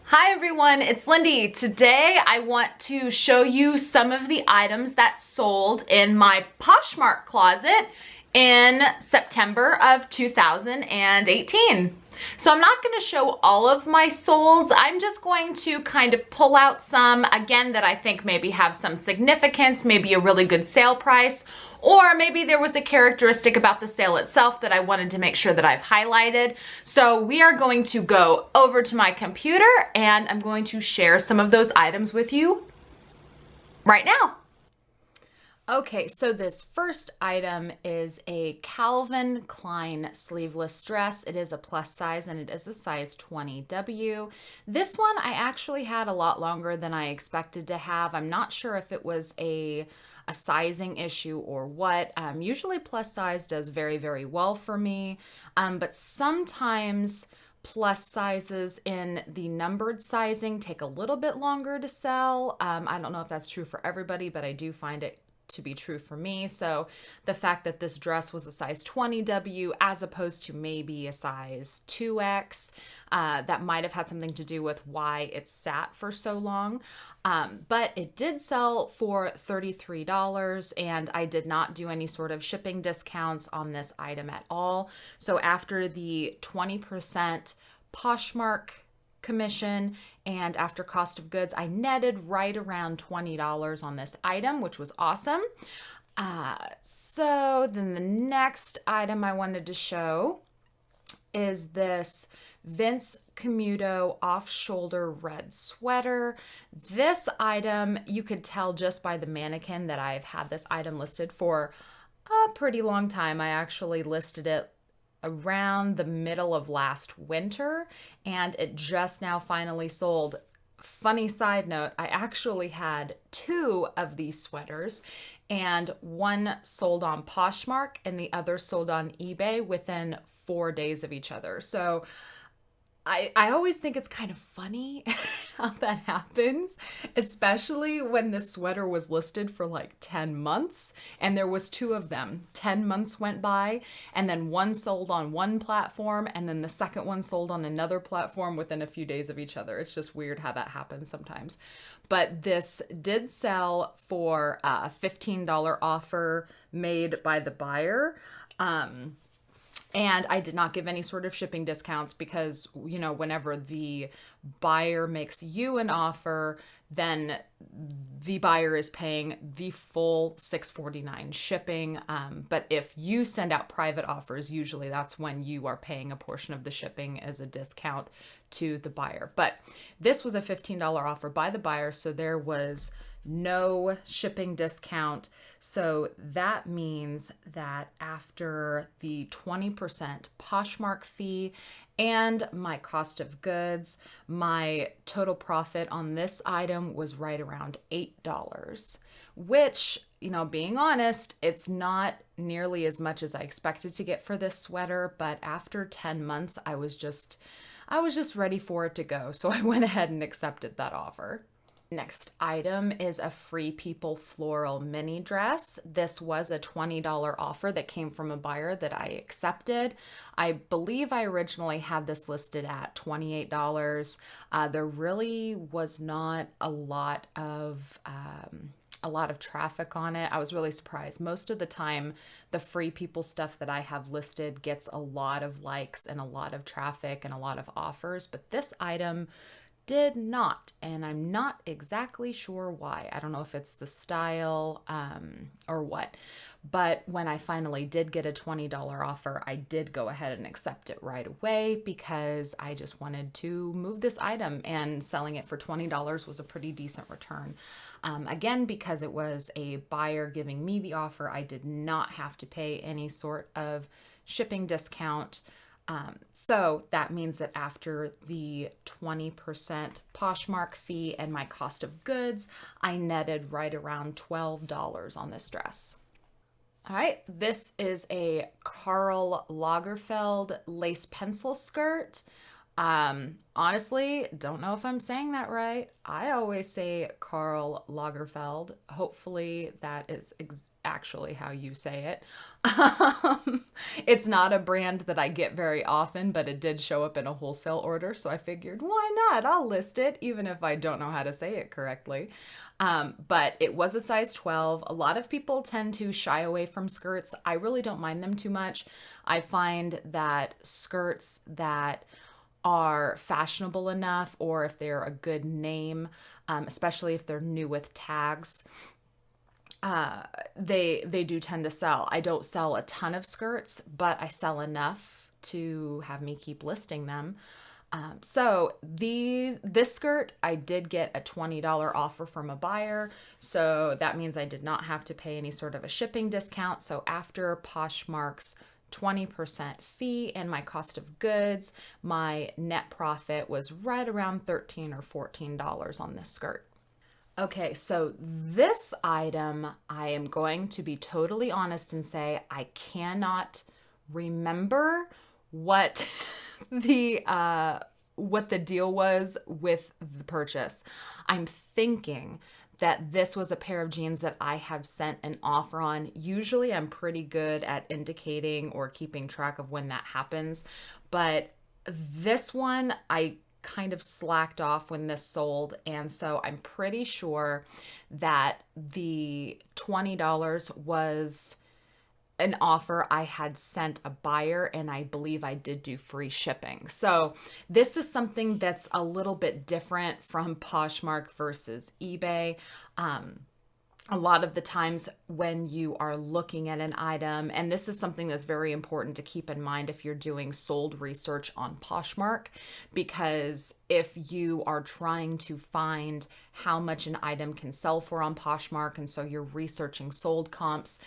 Hi everyone, it's Lindy. Today I want to show you some of the items that sold in my Poshmark closet in September of 2018. So I'm not going to show all of my solds. I'm just going to kind of pull out some, again, that I think maybe have some significance, maybe a really good sale price, or maybe there was a characteristic about the sale itself that I wanted to make sure that I've highlighted. So we are going to go over to my computer and I'm going to share some of those items with you right now. Okay, so this first item is a Calvin Klein sleeveless dress. It is a plus size and it is a size 20W. This one I actually had a lot longer than I expected to have. I'm not sure if it was a sizing issue or what. Usually plus size does very, very well for me, but sometimes plus sizes in the numbered sizing take a little bit longer to sell. I don't know if that's true for everybody, but I do find it to be true for me. So the fact that this dress was a size 20W as opposed to maybe a size 2X, that might have had something to do with why it sat for so long. But it did sell for $33 and I did not do any sort of shipping discounts on this item at all. So after the 20% Poshmark commission and after cost of goods, I netted right around $20 on this item, which was awesome. So then the next item I wanted to show is this Vince Camuto off-shoulder red sweater. This item, you could tell just by the mannequin that I've had this item listed for a pretty long time. I actually listed it around the middle of last winter and it just now finally sold. Funny side note, I actually had two of these sweaters and one sold on Poshmark and the other sold on eBay within 4 days of each other. So I always think it's kind of funny how that happens, especially when the sweater was listed for like 10 months and there was two of them. 10 months went by and then one sold on one platform and then the second one sold on another platform within a few days of each other. It's just weird how that happens sometimes. But this did sell for a $15 offer made by the buyer. And I did not give any sort of shipping discounts because, you know, whenever the buyer makes you an offer, then the buyer is paying the full $6.49 shipping. But if you send out private offers, usually that's when you are paying a portion of the shipping as a discount to the buyer. But this was a $15 offer by the buyer, so there was no shipping discount. So that means that after the 20% Poshmark fee and my cost of goods, my total profit on this item was right around $8, which, you know, being honest, it's not nearly as much as I expected to get for this sweater, but after 10 months, I was just ready for it to go. So I went ahead and accepted that offer. Next item is a Free People floral mini dress. This was a $20 offer that came from a buyer that I accepted. I believe I originally had this listed at $28. There really was not a lot of traffic on it. I was really surprised. Most of the time, the Free People stuff that I have listed gets a lot of likes and a lot of traffic and a lot of offers, but this item did not, and I'm not exactly sure why. I don't know if it's the style or what, but when I finally did get a $20 offer, I did go ahead and accept it right away because I just wanted to move this item, and selling it for $20 was a pretty decent return. Again, because it was a buyer giving me the offer, I did not have to pay any sort of shipping discount. So that means that after the 20% Poshmark fee and my cost of goods, I netted right around $12 on this dress. All right, this is a Karl Lagerfeld lace pencil skirt. Honestly, don't know if I'm saying that right. I always say Karl Lagerfeld. Hopefully, that is actually how you say it. It's not a brand that I get very often, but it did show up in a wholesale order. So I figured, why not? I'll list it, even if I don't know how to say it correctly. But it was a size 12. A lot of people tend to shy away from skirts. I really don't mind them too much. I find that skirts that are fashionable enough, or if they're a good name, especially if they're new with tags, they do tend to sell. I don't sell a ton of skirts, but I sell enough to have me keep listing them. So this skirt, I did get a $20 offer from a buyer. So that means I did not have to pay any sort of a shipping discount. So after Poshmark's 20% fee and my cost of goods, my net profit was right around $13 or $14 on this skirt. Okay, so this item, I am going to be totally honest and say I cannot remember what what the deal was with the purchase. I'm thinking that this was a pair of jeans that I have sent an offer on. Usually I'm pretty good at indicating or keeping track of when that happens, but this one I kind of slacked off when this sold, and so I'm pretty sure that the $20 was an offer I had sent a buyer, and I believe I did do free shipping. So this is something that's a little bit different from Poshmark versus eBay. A lot of the times when you are looking at an item, and this is something that's very important to keep in mind if you're doing sold research on Poshmark, because if you are trying to find how much an item can sell for on Poshmark, and so you're researching sold comps,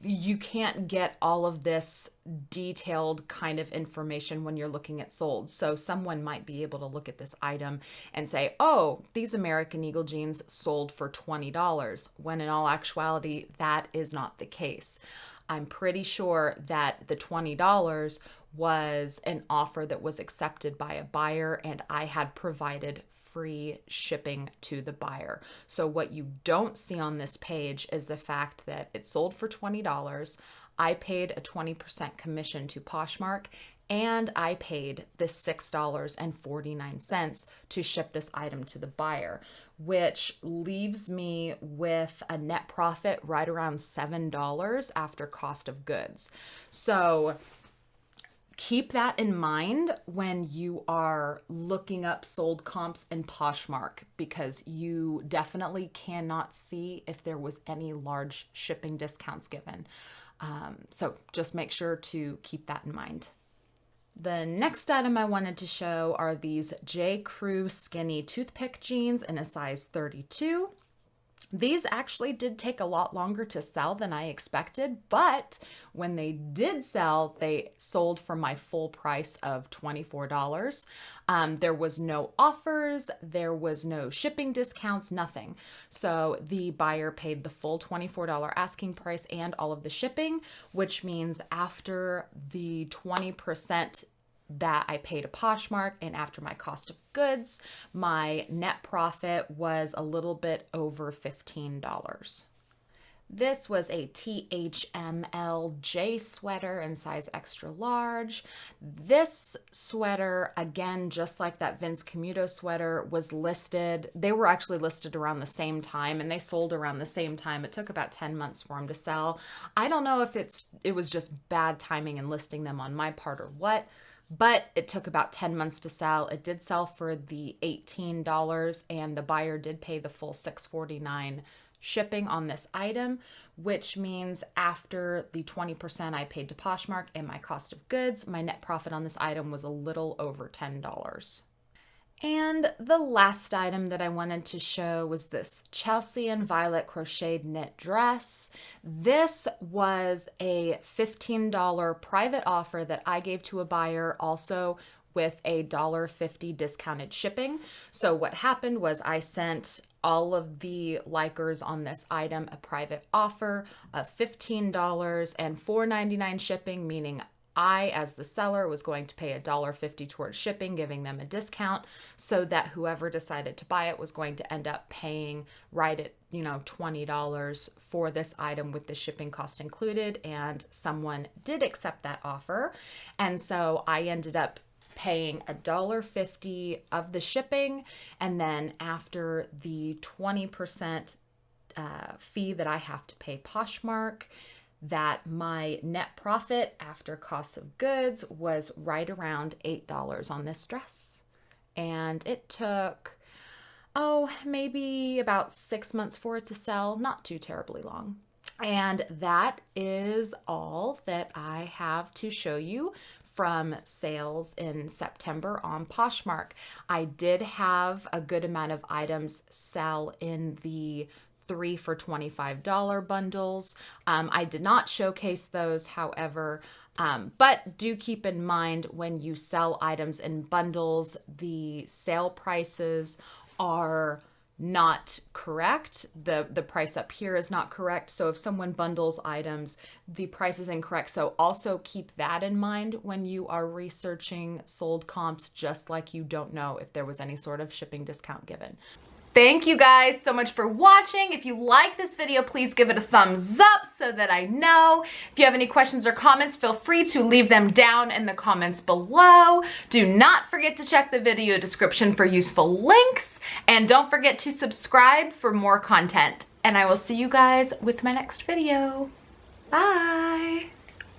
you can't get all of this detailed kind of information when you're looking at sold. So someone might be able to look at this item and say, oh, these American Eagle jeans sold for $20, when in all actuality, that is not the case. I'm pretty sure that the $20 was an offer that was accepted by a buyer, and I had provided free shipping to the buyer. So what you don't see on this page is the fact that it sold for $20. I paid a 20% commission to Poshmark, and I paid the $6.49 to ship this item to the buyer, which leaves me with a net profit right around $7 after cost of goods. So keep that in mind when you are looking up sold comps in Poshmark, because you definitely cannot see if there was any large shipping discounts given. So just make sure to keep that in mind. The next item I wanted to show are these J. Crew skinny toothpick jeans in a size 32. These actually did take a lot longer to sell than I expected, but when they did sell, they sold for my full price of $24. There was no offers, there was no shipping discounts, nothing. So the buyer paid the full $24 asking price and all of the shipping, which means after the 20% that I paid a Poshmark and after my cost of goods, my net profit was a little bit over $15. This was a THMLJ sweater in size extra large. This sweater, again, just like that Vince Camuto sweater, was listed. They were actually listed around the same time, and they sold around the same time. It took about 10 months for them to sell. I don't know if it was just bad timing in listing them on my part or what, but it took about 10 months to sell. It did sell for the $18, and the buyer did pay the full $6.49 shipping on this item, which means after the 20% I paid to Poshmark and my cost of goods, my net profit on this item was a little over $10. And the last item that I wanted to show was this Chelsea and Violet crocheted knit dress. This was a $15 private offer that I gave to a buyer, also with a $1.50 discounted shipping. So what happened was I sent all of the likers on this item a private offer of $15 and $4.99 shipping, meaning I, as the seller, was going to pay $1.50 towards shipping, giving them a discount, so that whoever decided to buy it was going to end up paying right at, $20 for this item with the shipping cost included. And someone did accept that offer. And so I ended up paying $1.50 of the shipping. And then after the 20% fee that I have to pay Poshmark, that my net profit after cost of goods was right around $8 on this dress. And it took, maybe about 6 months for it to sell, not too terribly long. And that is all that I have to show you from sales in September on Poshmark. I did have a good amount of items sell in the 3 for $25 bundles. I did not showcase those, however, but do keep in mind when you sell items in bundles, the sale prices are not correct. The price up here is not correct. So if someone bundles items, the price is incorrect. So also keep that in mind when you are researching sold comps, just like you don't know if there was any sort of shipping discount given. Thank you guys so much for watching. If you like this video, please give it a thumbs up so that I know. If you have any questions or comments, feel free to leave them down in the comments below. Do not forget to check the video description for useful links. And don't forget to subscribe for more content. And I will see you guys with my next video. Bye.